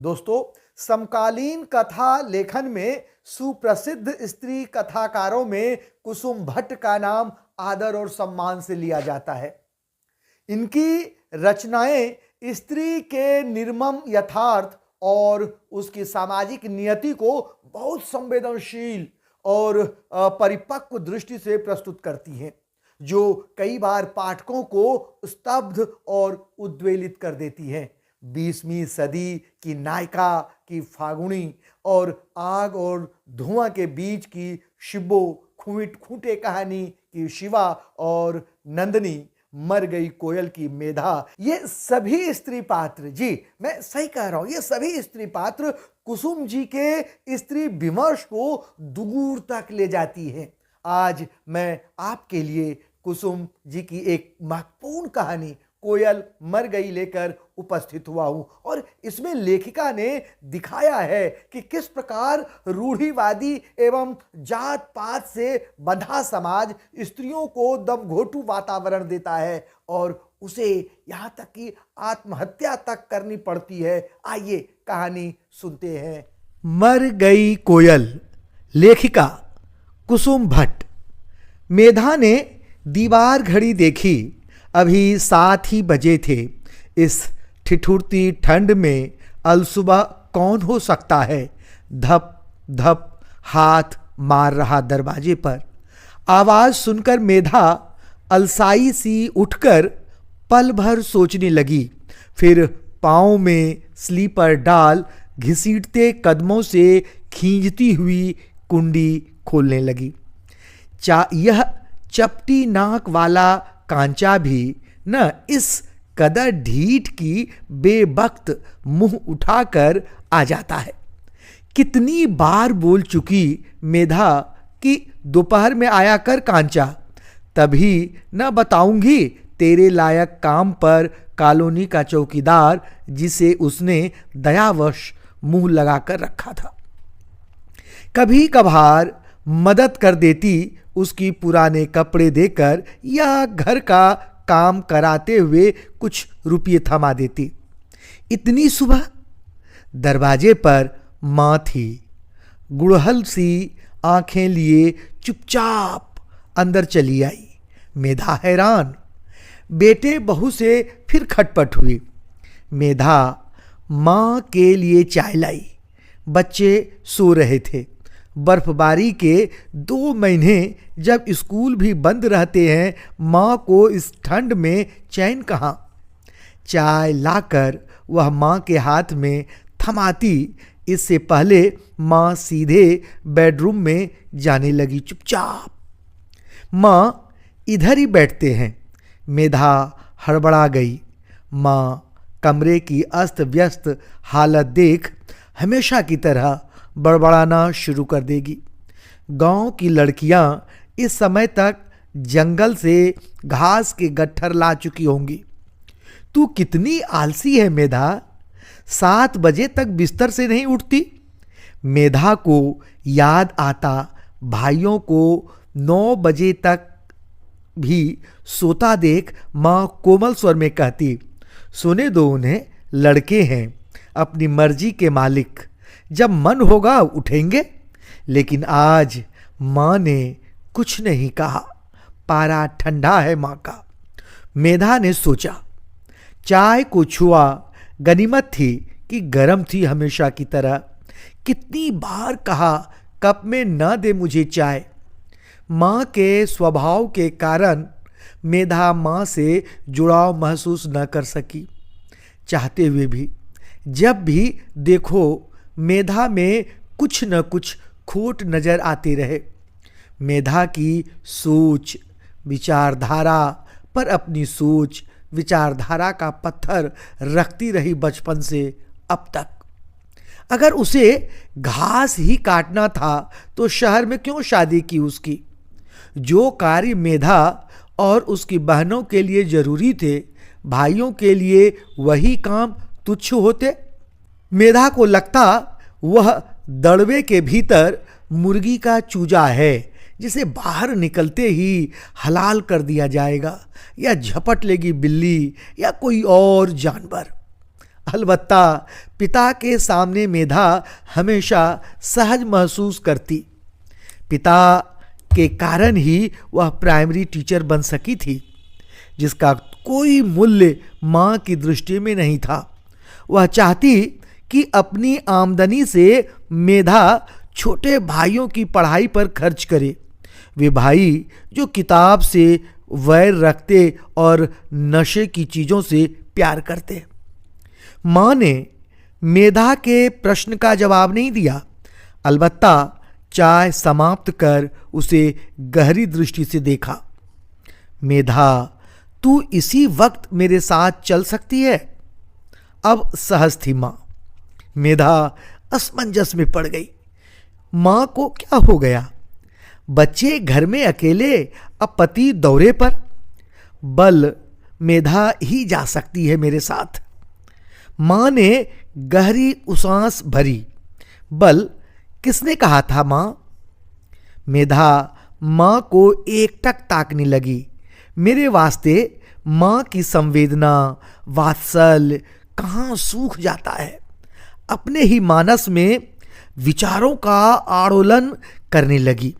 दोस्तों, समकालीन कथा लेखन में सुप्रसिद्ध स्त्री कथाकारों में कुसुम भट्ट का नाम आदर और सम्मान से लिया जाता है। इनकी रचनाएं स्त्री के निर्मम यथार्थ और उसकी सामाजिक नियति को बहुत संवेदनशील और परिपक्व दृष्टि से प्रस्तुत करती हैं, जो कई बार पाठकों को स्तब्ध और उद्वेलित कर देती हैं। 20वीं सदी की नायिका की फागुनी और आग और धुआं के बीच की शिब्बो, खूंटे कहानी की शिवा और नंदनी, मर गई कोयल की मेधा, ये सभी स्त्री पात्र, जी मैं सही कह रहा हूं, ये सभी स्त्री पात्र कुसुम जी के स्त्री विमर्श को दूर तक ले जाती हैं। आज मैं आपके लिए कुसुम जी की एक महत्वपूर्ण कहानी कोयल मर गई लेकर उपस्थित हुआ हूं और इसमें लेखिका ने दिखाया है कि किस प्रकार रूढ़िवादी एवं जात पात से बंधा समाज स्त्रियों को दमघोटू वातावरण देता है और उसे यहां तक कि आत्महत्या तक करनी पड़ती है। आइए कहानी सुनते हैं। मर गई कोयल, लेखिका कुसुम भट्ट। मेधा ने दीवार घड़ी देखी। अभी 7 ही बजे थे। इस ठिठुरती ठंड में अलसुबह कौन हो सकता है? धप धप हाथ मार रहा दरवाजे पर। आवाज सुनकर मेधा अलसाई सी उठकर पल भर सोचने लगी, फिर पाँव में स्लीपर डाल घसीटते कदमों से खींचती हुई कुंडी खोलने लगी। यह चपटी नाक वाला कांचा भी न इस कदर ढीठ की बेवक्त मुंह उठाकर आ जाता है। कितनी बार बोल चुकी मेधा कि दोपहर में आया कर कांचा, तभी न बताऊंगी तेरे लायक काम पर कॉलोनी का चौकीदार जिसे उसने दयावश मुंह लगाकर रखा था। कभी कभार मदद कर देती, उसकी पुराने कपड़े देकर या घर का काम कराते हुए कुछ रुपये थमा देती। इतनी सुबह दरवाजे पर मां थी। गुड़हल सी आंखें लिए चुपचाप अंदर चली आई। मेधा हैरान। बेटे बहू से फिर खटपट हुई। मेधा मां के लिए चाय लाई। बच्चे सो रहे थे। बर्फबारी के 2 महीने जब स्कूल भी बंद रहते हैं, माँ को इस ठंड में चैन कहाँ। चाय लाकर वह माँ के हाथ में थमाती, इससे पहले माँ सीधे बेडरूम में जाने लगी चुपचाप। माँ इधर ही बैठते हैं। मेधा हड़बड़ा गई। माँ कमरे की अस्त व्यस्त हालत देख हमेशा की तरह बड़बड़ाना शुरू कर देगी। गांव की लड़कियां इस समय तक जंगल से घास के गट्ठर ला चुकी होंगी। तू कितनी आलसी है मेधा, 7 बजे तक बिस्तर से नहीं उठती। मेधा को याद आता भाइयों को 9 बजे तक भी सोता देख माँ कोमल स्वर में कहती, सोने दो उन्हें, लड़के हैं, अपनी मर्जी के मालिक, जब मन होगा उठेंगे। लेकिन आज मां ने कुछ नहीं कहा। पारा ठंडा है मां का। मेधा ने सोचा। चाय को छुआ। गनीमत थी कि गर्म थी हमेशा की तरह। कितनी बार कहा कप में न दे मुझे चाय। मां के स्वभाव के कारण मेधा मां से जुड़ाव महसूस न कर सकी। चाहते हुए भी जब भी देखो मेधा में कुछ न कुछ खोट नजर आती रहे। मेधा की सोच विचारधारा पर अपनी सोच विचारधारा का पत्थर रखती रही बचपन से अब तक। अगर उसे घास ही काटना था तो शहर में क्यों शादी की उसकी। जो कार्य मेधा और उसकी बहनों के लिए जरूरी थे, भाइयों के लिए वही काम तुच्छ होते। मेधा को लगता वह दड़वे के भीतर मुर्गी का चूजा है जिसे बाहर निकलते ही हलाल कर दिया जाएगा, या झपट लेगी बिल्ली या कोई और जानवर। अलबत्ता पिता के सामने मेधा हमेशा सहज महसूस करती। पिता के कारण ही वह प्राइमरी टीचर बन सकी थी, जिसका कोई मूल्य माँ की दृष्टि में नहीं था। वह चाहती कि अपनी आमदनी से मेधा छोटे भाइयों की पढ़ाई पर खर्च करे, वे भाई जो किताब से वैर रखते और नशे की चीज़ों से प्यार करते। माँ ने मेधा के प्रश्न का जवाब नहीं दिया, अलबत्ता चाय समाप्त कर उसे गहरी दृष्टि से देखा। मेधा, तू इसी वक्त मेरे साथ चल सकती है? अब सहज थी माँ। मेधा असमंजस में पड़ गई। माँ को क्या हो गया? बच्चे घर में अकेले, अब पति दौरे पर। बल मेधा ही जा सकती है मेरे साथ। माँ ने गहरी उसास भरी। बल किसने कहा था माँ? मेधा माँ को एकटक ताकने लगी। मेरे वास्ते माँ की संवेदना, वात्सल्य कहाँ सूख जाता है। अपने ही मानस में विचारों का आड़ोलन करने लगी।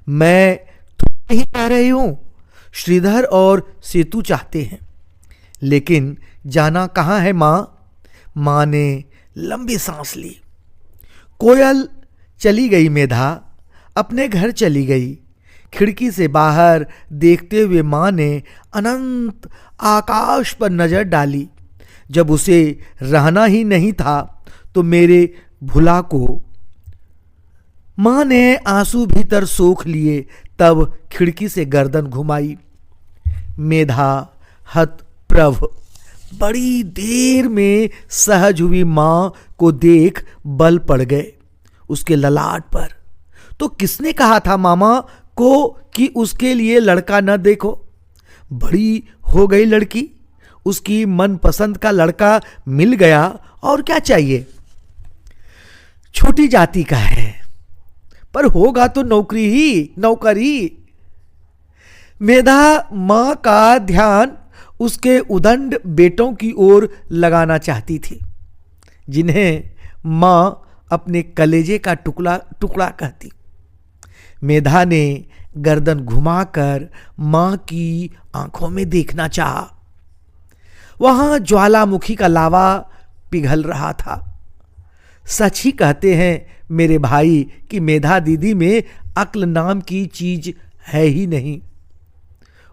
मैं तुम्हें ही कह रही हूं, श्रीधर और सेतु चाहते हैं, लेकिन जाना कहाँ है माँ? माँ ने लंबी सांस ली। कोयल चली गई। मेधा अपने घर चली गई। खिड़की से बाहर देखते हुए माँ ने अनंत आकाश पर नजर डाली। जब उसे रहना ही नहीं था तो मेरे भुला को। माँ ने आंसू भीतर सोख लिए, तब खिड़की से गर्दन घुमाई। मेधा हतप्रभ बड़ी देर में सहज हुई माँ को देख बल पड़ गए उसके ललाट पर। तो किसने कहा था मामा को कि उसके लिए लड़का न देखो? बड़ी हो गई लड़की, उसकी मनपसंद का लड़का मिल गया, और क्या चाहिए? छोटी जाति का है, पर होगा तो नौकरी। मेधा मां का ध्यान उसके उदंड बेटों की ओर लगाना चाहती थी, जिन्हें मां अपने कलेजे का टुकड़ा कहती। मेधा ने गर्दन घुमाकर मां की आंखों में देखना चाहा। वहां ज्वालामुखी का लावा पिघल रहा था। सच ही कहते हैं मेरे भाई कि मेधा दीदी में अक्ल नाम की चीज है ही नहीं।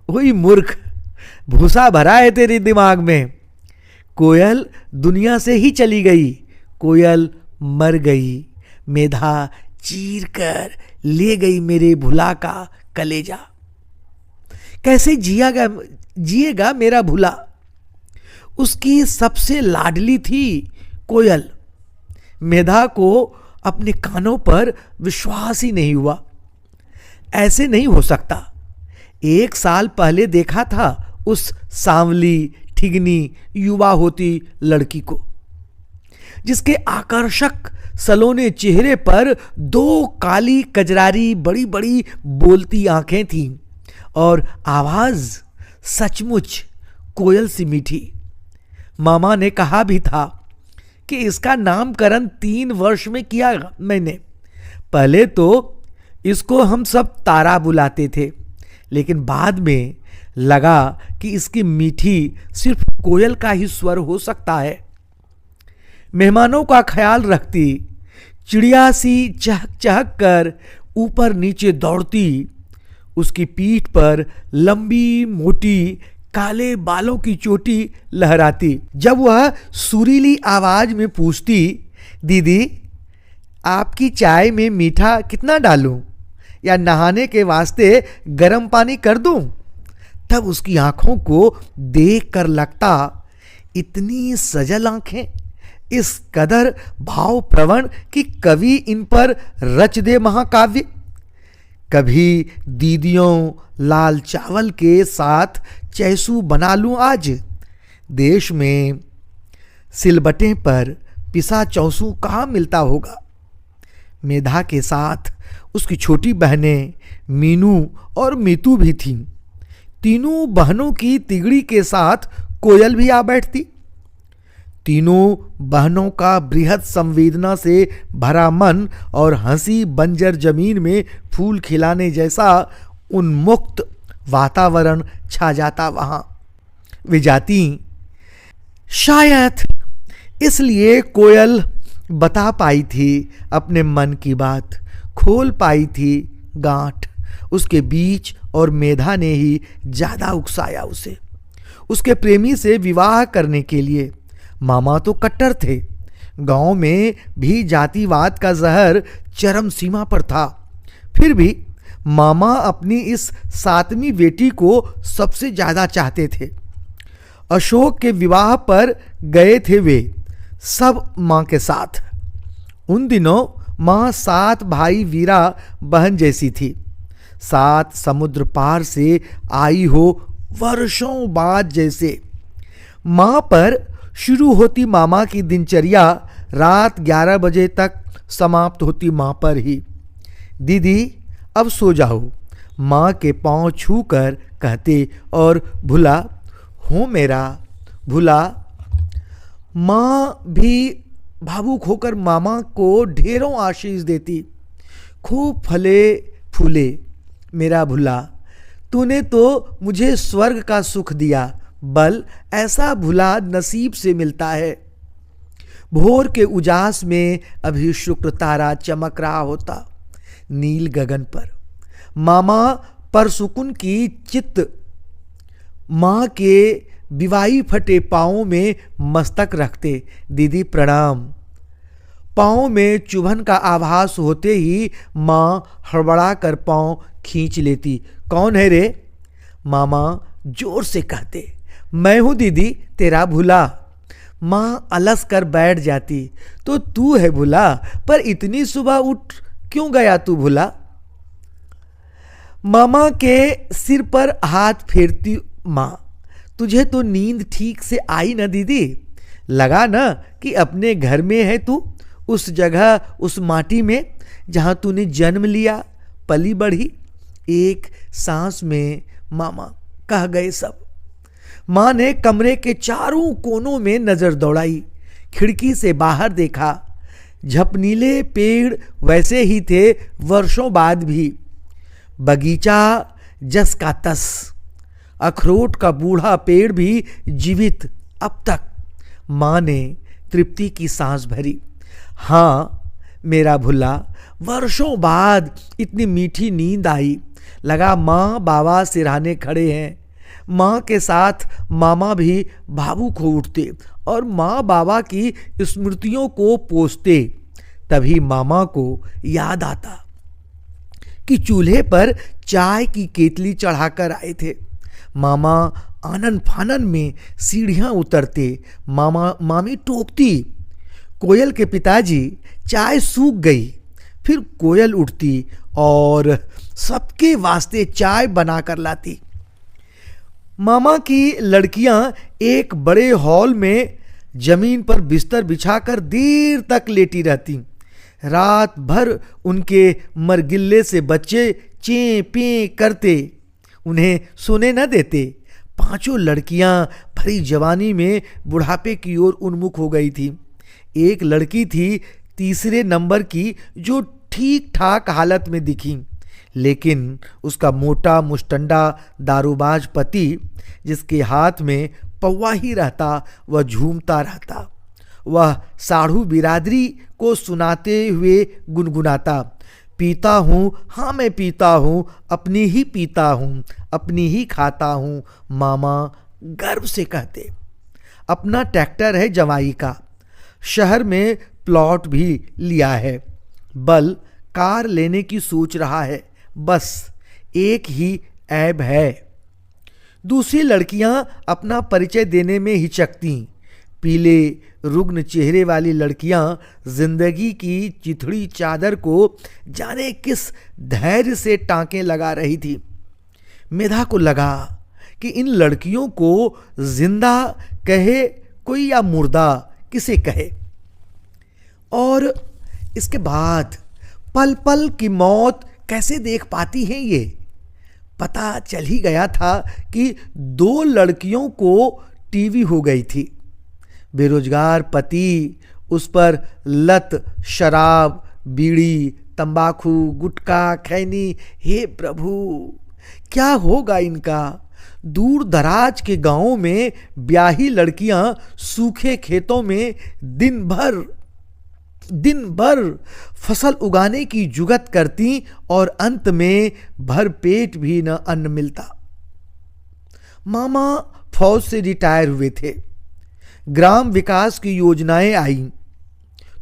वही मूर्ख, भूसा भरा है तेरे दिमाग में। कोयल दुनिया से ही चली गई, कोयल मर गई। मेधा चीर कर ले गई मेरे भुला का कलेजा। कैसे जिएगा मेरा भुला? उसकी सबसे लाडली थी कोयल। मेधा को अपने कानों पर विश्वास ही नहीं हुआ। ऐसे नहीं हो सकता। 1 साल पहले देखा था उस सांवली ठिगनी युवा होती लड़की को, जिसके आकर्षक सलोने चेहरे पर 2 काली कजरारी बड़ी बड़ी बोलती आंखें थीं और आवाज सचमुच कोयल सी मीठी। मामा ने कहा भी था कि इसका नामकरण 3 वर्ष में किया मैंने। पहले तो इसको हम सब तारा बुलाते थे, लेकिन बाद में लगा कि इसकी मीठी सिर्फ कोयल का ही स्वर हो सकता है। मेहमानों का ख्याल रखती, चिड़िया सी चहक चहक कर ऊपर नीचे दौड़ती। उसकी पीठ पर लंबी मोटी काले बालों की चोटी लहराती। जब वह सुरीली आवाज में पूछती, दीदी आपकी चाय में मीठा कितना डालूं या नहाने के वास्ते गर्म पानी कर दूं, तब उसकी आंखों को देख कर लगता, इतनी सजल आंखें, इस कदर भाव प्रवण कि कवि इन पर रच दे महाकाव्य। कभी दीदियों लाल चावल के साथ चैसू बना लूं आज। देश में सिलबटे पर पिसा चौसू कहाँ मिलता होगा। मेधा के साथ उसकी छोटी बहनें मीनू और मीतू भी थीं। तीनों बहनों की तिगड़ी के साथ कोयल भी आ बैठती। तीनों बहनों का बृहद संवेदना से भरा मन और हंसी बंजर जमीन में फूल खिलाने जैसा उन्मुक्त वातावरण छा जाता वहां। वे जाती। शायद इसलिए कोयल बता पाई थी अपने मन की बात, खोल पाई थी गांठ। उसके बीच और मेधा ने ही ज्यादा उकसाया उसे उसके प्रेमी से विवाह करने के लिए। मामा तो कट्टर थे। गांव में भी जातिवाद का जहर चरम सीमा पर था। फिर भी मामा अपनी इस 7वीं बेटी को सबसे ज्यादा चाहते थे। अशोक के विवाह पर गए थे वे सब मां के साथ। उन दिनों मां 7 भाई वीरा बहन जैसी थी। 7 समुद्र पार से आई हो वर्षों बाद जैसे। मां पर शुरू होती मामा की दिनचर्या रात 11 बजे तक समाप्त होती मां पर ही। दीदी अब सो जाओ, मां के पांव छूकर कहते और भुला हो मेरा भुला। मां भी भावुक होकर मामा को ढेरों आशीष देती। खूब फले फूले मेरा भुला, तूने तो मुझे स्वर्ग का सुख दिया। बल ऐसा भुला नसीब से मिलता है। भोर के उजास में अभी शुक्र तारा चमक रहा होता नील गगन पर। मामा परसुकुन की चित्त मां के बिवाई फटे पांवों में मस्तक रखते। दीदी प्रणाम। पांव में चुभन का आभास होते ही मां हड़बड़ा कर पांव खींच लेती। कौन है रे? मामा जोर से कहते। मैं हूं दीदी तेरा भुला। मां अलस कर बैठ जाती। तो तू है भुला, पर इतनी सुबह उठ क्यों गया तू भुला? मामा के सिर पर हाथ फेरती मां। तुझे तो नींद ठीक से आई ना दीदी? लगा ना कि अपने घर में है तू, उस जगह उस माटी में जहां तूने जन्म लिया पली बढ़ी। एक सांस में मामा कह गए सब। मां ने कमरे के चारों कोनों में नजर दौड़ाई। खिड़की से बाहर देखा। झपनीले पेड़ वैसे ही थे वर्षों बाद भी। बगीचा जस का तस। अखरोट का बूढ़ा पेड़ भी जीवित अब तक। मां ने तृप्ति की सांस भरी। हां मेरा भुला, वर्षों बाद इतनी मीठी नींद आई। लगा मां बाबा सिरहाने खड़े हैं। मां के साथ मामा भी भावुक हो उठते और मां बाबा की स्मृतियों को पोसते। तभी मामा को याद आता कि चूल्हे पर चाय की केतली चढ़ाकर आए थे। मामा आनन फानन में सीढ़ियां उतरते। मामी टोकती। कोयल के पिताजी चाय सूख गई। फिर कोयल उठती और सबके वास्ते चाय बनाकर लाती। मामा की लड़कियां एक बड़े हॉल में जमीन पर बिस्तर बिछाकर देर तक लेटी रहती। रात भर उनके मरगिल्ले से बच्चे चें पें करते, उन्हें सोने न देते। 5 लड़कियां भरी जवानी में बुढ़ापे की ओर उन्मुख हो गई थी। एक लड़की थी 3 नंबर की जो ठीक ठाक हालत में दिखी, लेकिन उसका मोटा मुस्टंडा दारूबाज पति जिसके हाथ में पौवा ही रहता वह झूमता रहता। वह साढ़ू बिरादरी को सुनाते हुए गुनगुनाता। पीता हूँ, हाँ मैं पीता हूँ, अपनी ही पीता हूँ, अपनी ही खाता हूँ। मामा गर्व से कहते। अपना ट्रैक्टर है जवाई का। शहर में प्लॉट भी लिया है। बल कार लेने की सोच रहा है। बस एक ही ऐब है। दूसरी लड़कियां अपना परिचय देने में हिचकती। पीले रुग्ण चेहरे वाली लड़कियां जिंदगी की चिथड़ी चादर को जाने किस धैर्य से टांके लगा रही थी। मेधा को लगा कि इन लड़कियों को जिंदा कहे कोई या मुर्दा किसे कहे। और इसके बाद पल पल की मौत कैसे देख पाती हैं ये। पता चल ही गया था कि 2 लड़कियों को टीवी हो गई थी। बेरोजगार पति उस पर लत, शराब, बीड़ी, तंबाकू, गुटखा, खैनी, हे प्रभु क्या होगा इनका। दूर दराज के गांवों में ब्याही लड़कियां सूखे खेतों में दिन भर फसल उगाने की जुगत करती और अंत में भर पेट भी न अन्न मिलता। मामा फौज से रिटायर हुए थे। ग्राम विकास की योजनाएं आईं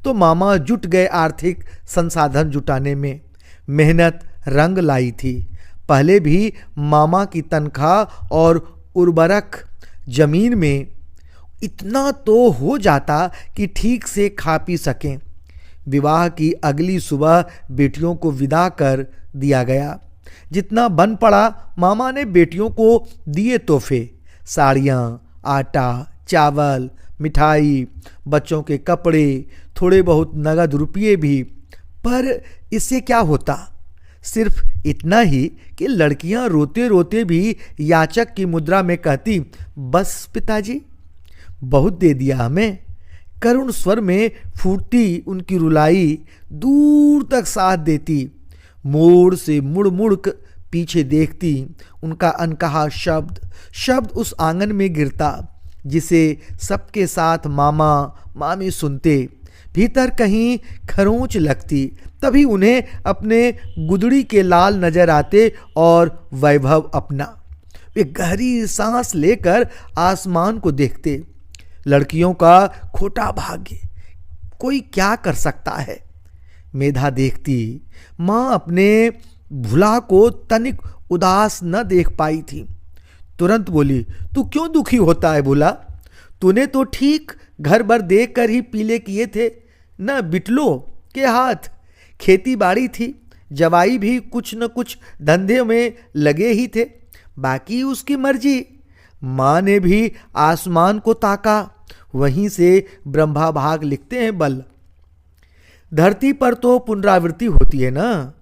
तो मामा जुट गए आर्थिक संसाधन जुटाने में। मेहनत रंग लाई थी। पहले भी मामा की तनख्वाह और उर्वरक जमीन में इतना तो हो जाता कि ठीक से खा पी सकें। विवाह की अगली सुबह बेटियों को विदा कर दिया गया। जितना बन पड़ा मामा ने बेटियों को दिए तोहफे, साड़ियाँ, आटा, चावल, मिठाई, बच्चों के कपड़े, थोड़े बहुत नगद रुपये भी। पर इससे क्या होता? सिर्फ इतना ही कि लड़कियां रोते रोते भी याचक की मुद्रा में कहती, बस पिताजी बहुत दे दिया हमें। करुण स्वर में फूटती उनकी रुलाई दूर तक साथ देती। मोड़ से मुड़ मुड़ पीछे देखती। उनका अनकहा शब्द उस आंगन में गिरता जिसे सबके साथ मामा मामी सुनते। भीतर कहीं खरोंच लगती। तभी उन्हें अपने गुदड़ी के लाल नजर आते और वैभव अपना। वे गहरी सांस लेकर आसमान को देखते। लड़कियों का खोटा भाग्य, कोई क्या कर सकता है। मेधा देखती। माँ अपने भुला को तनिक उदास न देख पाई थी। तुरंत बोली, तू क्यों दुखी होता है भुला? तूने तो ठीक घर भर देख कर ही पीले किए थे न बिटलो के हाथ। खेती बाड़ी थी, जवाई भी कुछ न कुछ धंधे में लगे ही थे, बाकी उसकी मर्जी। माँ ने भी आसमान को ताका। वहीं से ब्रह्मा भाग लिखते हैं बल। धरती पर तो पुनरावृत्ति होती है ना।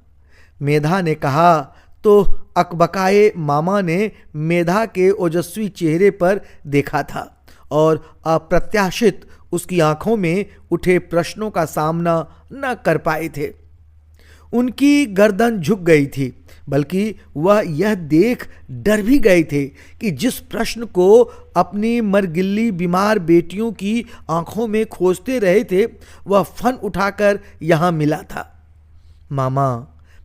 मेधा ने कहा तो अकबकाए मामा ने मेधा के ओजस्वी चेहरे पर देखा था और अप्रत्याशित उसकी आंखों में उठे प्रश्नों का सामना न कर पाए थे। उनकी गर्दन झुक गई थी, बल्कि वह यह देख डर भी गए थे कि जिस प्रश्न को अपनी मरगिल्ली बीमार बेटियों की आंखों में खोजते रहे थे वह फन उठाकर यहाँ मिला था। मामा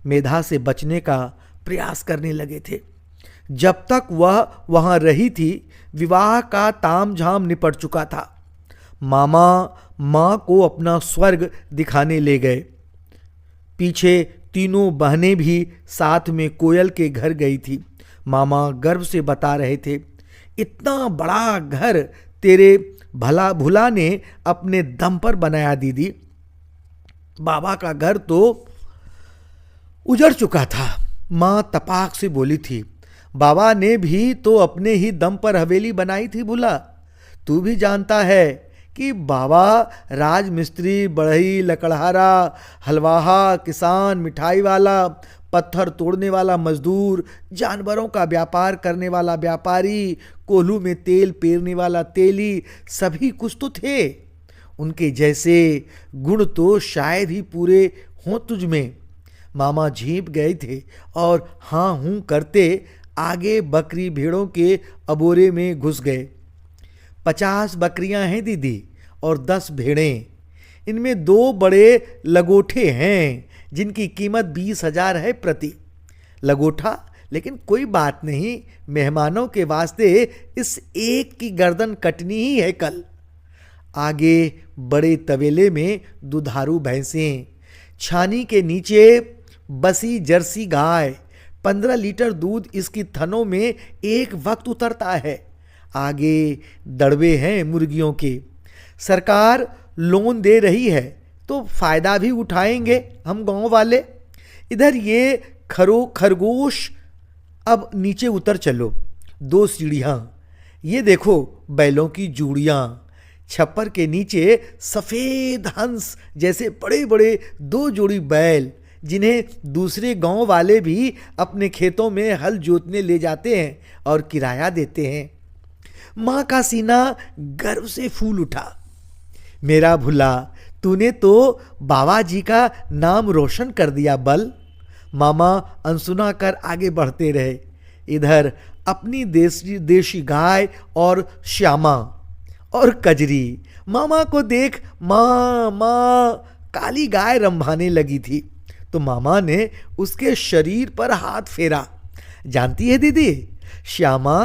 मेधा से बचने का प्रयास करने लगे थे। जब तक वह वहाँ रही थी विवाह का तामझाम निपट चुका था। मामा माँ को अपना स्वर्ग दिखाने ले गए। पीछे तीनों बहनें भी साथ में कोयल के घर गई थी। मामा गर्व से बता रहे थे, इतना बड़ा घर तेरे भला भुला ने अपने दम पर बनाया दीदी। बाबा का घर तो उजड़ चुका था। माँ तपाक से बोली थी, बाबा ने भी तो अपने ही दम पर हवेली बनाई थी भुला। तू भी जानता है कि बाबा राजमिस्त्री, बढ़ई, लकड़हारा, हलवाहा, किसान, मिठाई वाला, पत्थर तोड़ने वाला मजदूर, जानवरों का व्यापार करने वाला व्यापारी, कोल्हू में तेल पेरने वाला तेली, सभी कुछ तो थे। उनके जैसे गुण तो शायद ही पूरे हों तुझ में। मामा झेप गए थे और हाँ हूँ करते आगे बकरी भेड़ों के अबोरे में घुस गए। 50 बकरियां हैं दीदी और 10 भेड़ें। इनमें 2 बड़े लगोठे हैं जिनकी कीमत 20,000 है प्रति लगोठा। लेकिन कोई बात नहीं, मेहमानों के वास्ते इस एक की गर्दन कटनी ही है कल। आगे बड़े तवेले में दुधारू भैंसें, छानी के नीचे बसी जर्सी गाय। 15 लीटर दूध इसकी थनों में एक वक्त उतरता है। आगे दड़बे हैं मुर्गियों के। सरकार लोन दे रही है तो फायदा भी उठाएंगे हम गांव वाले। इधर ये खरगोश। अब नीचे उतर चलो। 2 सीढ़ियाँ, ये देखो बैलों की जूड़ियाँ। छप्पर के नीचे सफ़ेद हंस जैसे बड़े बड़े 2 जोड़ी बैल, जिन्हें दूसरे गांव वाले भी अपने खेतों में हल जोतने ले जाते हैं और किराया देते हैं। मां का सीना गर्व से फूल उठा। मेरा भुला, तूने तो बाबा जी का नाम रोशन कर दिया बल। मामा अनसुना कर आगे बढ़ते रहे। इधर अपनी देशी गाय और श्यामा और कजरी मामा को देख माँ माँ काली गाय रंभाने लगी थी, तो मामा ने उसके शरीर पर हाथ फेरा। जानती है दीदी, श्यामा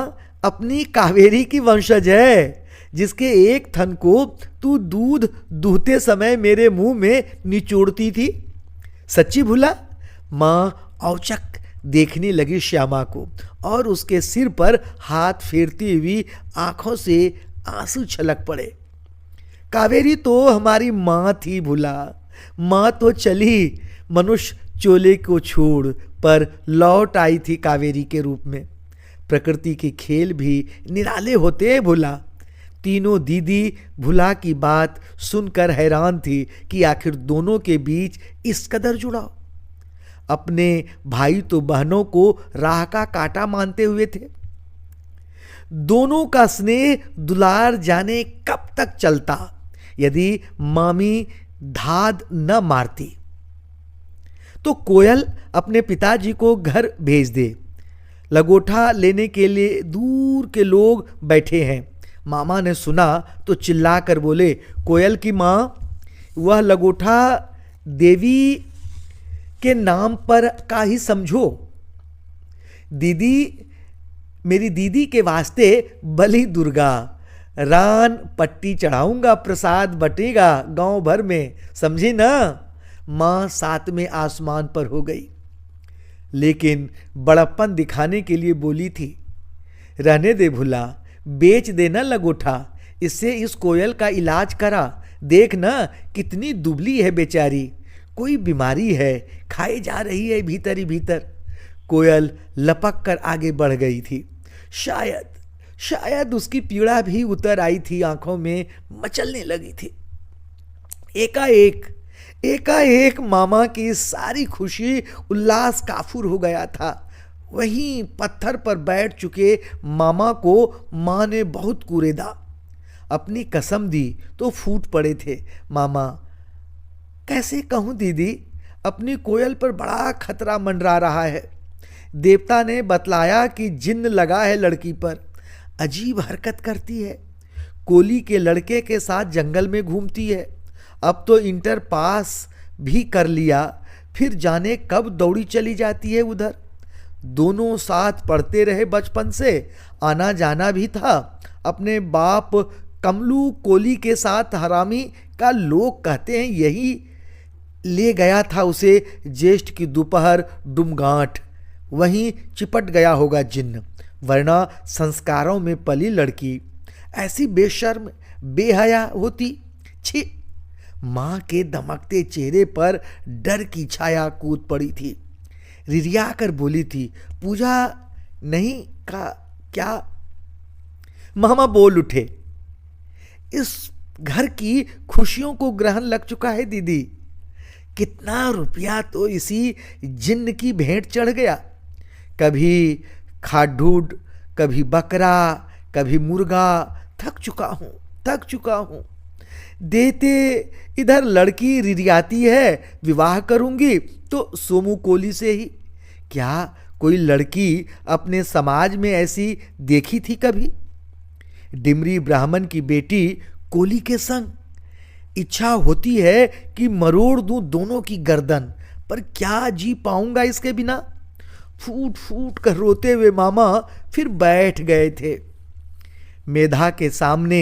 अपनी कावेरी की वंशज है, जिसके एक थन को तू दूध दूहते समय मेरे मुंह में निचोड़ती थी। सच्ची भुला? माँ औचक देखने लगी श्यामा को और उसके सिर पर हाथ फेरती हुई आंखों से आंसू छलक पड़े। कावेरी तो हमारी माँ थी भुला, माँ तो चली मनुष्य चोले को छोड़, पर लौट आई थी कावेरी के रूप में। प्रकृति के खेल भी निराले होते हैं भुला। तीनों दीदी भुला की बात सुनकर हैरान थी कि आखिर दोनों के बीच इस कदर जुड़ाव। अपने भाई तो बहनों को राह का कांटा मानते हुए थे। दोनों का स्नेह दुलार जाने कब तक चलता यदि मामी धाद न मारती। तो कोयल अपने पिताजी को घर भेज दे। लगोठा लेने के लिए दूर के लोग बैठे हैं। मामा ने सुना तो चिल्लाकर बोले, कोयल की माँ, वह लगोठा देवी के नाम पर का ही समझो। दीदी, मेरी दीदी के वास्ते बलि दुर्गा, रान पट्टी चढ़ाऊंगा, प्रसाद बटेगा गांव भर में, समझी ना। माँ सातवें आसमान पर हो गई, लेकिन बड़प्पन दिखाने के लिए बोली थी, रहने दे भुला, बेच देना लगोठा, इससे इस कोयल का इलाज करा। देख ना कितनी दुबली है बेचारी, कोई बीमारी है, खाई जा रही है भीतर ही भीतर। कोयल लपक कर आगे बढ़ गई थी। शायद उसकी पीड़ा भी उतर आई थी, आंखों में मचलने लगी थी। एकाएक मामा की सारी खुशी उल्लास काफूर हो गया था। वहीं पत्थर पर बैठ चुके मामा को माँ ने बहुत कुरेदा। अपनी कसम दी तो फूट पड़े थे। मामा, कैसे कहूँ दीदी, अपनी कोयल पर बड़ा खतरा मंडरा रहा है। देवता ने बतलाया कि जिन्न लगा है लड़की पर, अजीब हरकत करती है, कोली के लड़के के साथ जंगल में घूमती है। अब तो इंटर पास भी कर लिया, फिर जाने कब दौड़ी चली जाती है उधर। दोनों साथ पढ़ते रहे बचपन से, आना जाना भी था। अपने बाप कमलू कोली के साथ हरामी का लोग कहते हैं यही ले गया था उसे ज्येष्ठ की दोपहर डुमगांठ। वहीं चिपट गया होगा जिन्न, वरना संस्कारों में पली लड़की ऐसी बेशर्म बेहया होती। छी! माँ के दमकते चेहरे पर डर की छाया कूद पड़ी थी। रिरिया कर बोली थी, पूजा नहीं का क्या? मामा बोल उठे, इस घर की खुशियों को ग्रहण लग चुका है दीदी। कितना रुपया तो इसी जिन्न की भेंट चढ़ गया। कभी खाडूड, कभी बकरा, कभी मुर्गा। थक चुका हूँ। देते इधर लड़की रिरियाती है, विवाह करूंगी तो सोमू कोली से ही। क्या कोई लड़की अपने समाज में ऐसी देखी थी कभी? डिमरी ब्राह्मण की बेटी कोली के संग। इच्छा होती है कि मरोड़ दूं दोनों की गर्दन, पर क्या जी पाऊंगा इसके बिना। फूट फूट कर रोते हुए मामा फिर बैठ गए थे। मेधा के सामने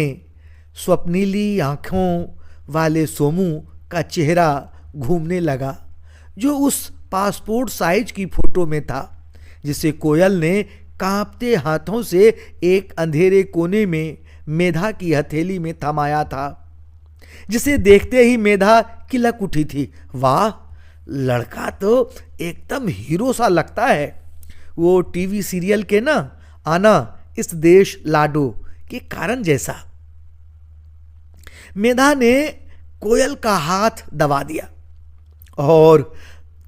स्वप्नीली आंखों वाले सोमू का चेहरा घूमने लगा, जो उस पासपोर्ट साइज की फोटो में था, जिसे कोयल ने कांपते हाथों से एक अंधेरे कोने में मेधा की हथेली में थमाया था, जिसे देखते ही मेधा किलक उठी थी। वाह, लड़का तो एकदम हीरो सा लगता है। वो टीवी सीरियल के ना आना इस देश लाडो के कारण जैसा। मेधा ने कोयल का हाथ दबा दिया और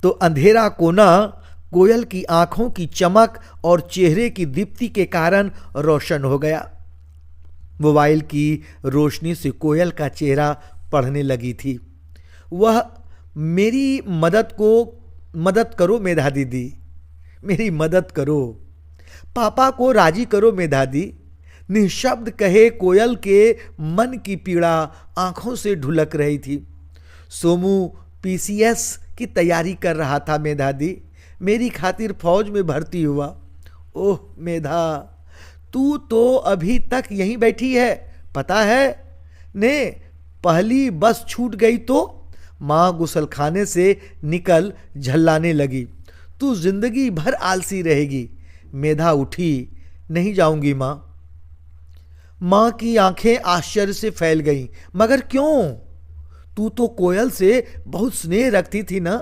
तो अंधेरा कोना कोयल की आंखों की चमक और चेहरे की दीप्ति के कारण रोशन हो गया। मोबाइल की रोशनी से कोयल का चेहरा पढ़ने लगी थी। वह, मेरी मदद करो मेधा दीदी, मेरी मदद करो, पापा को राजी करो मेधा दी। निःशब्द कहे कोयल के मन की पीड़ा आंखों से ढुलक रही थी। सोमू पीसीएस की तैयारी कर रहा था मेधा दी, मेरी खातिर फौज में भर्ती हुआ। ओह मेधा, तू तो अभी तक यहीं बैठी है, पता है ने, पहली बस छूट गई तो। माँ गुसलखाने से निकल झल्लाने लगी। तू जिंदगी भर आलसी रहेगी। मेधा उठी, नहीं जाऊंगी माँ। माँ की आंखें आश्चर्य से फैल गईं। मगर क्यों? तू तो कोयल से बहुत स्नेह रखती थी ना।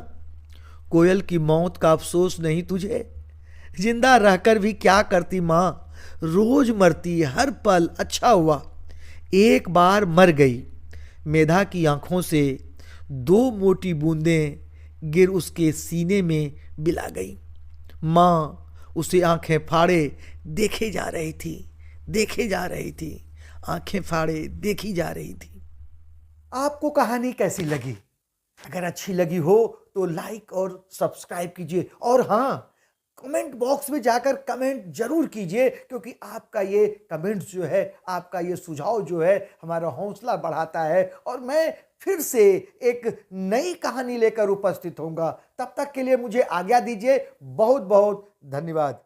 कोयल की मौत का अफसोस नहीं तुझे? जिंदा रहकर भी क्या करती माँ, रोज मरती, हर पल अच्छा हुआ, एक बार मर गई। मेधा की आंखों से दो मोटी बूंदें गिर उसके सीने में बिला गई। माँ उसे आंखें फाड़े देखे जा रही थी, देखे जा रही थी, आंखें फाड़े देखी जा रही थी। आपको कहानी कैसी लगी? अगर अच्छी लगी हो तो लाइक और सब्सक्राइब कीजिए, और हाँ, कमेंट बॉक्स में जाकर कमेंट जरूर कीजिए, क्योंकि आपका ये कमेंट्स जो है, आपका ये सुझाव जो है, हमारा हौसला बढ़ाता है और मैं फिर से एक नई कहानी लेकर उपस्थित होऊंगा। तब तक के लिए मुझे आज्ञा दीजिए। बहुत बहुत धन्यवाद।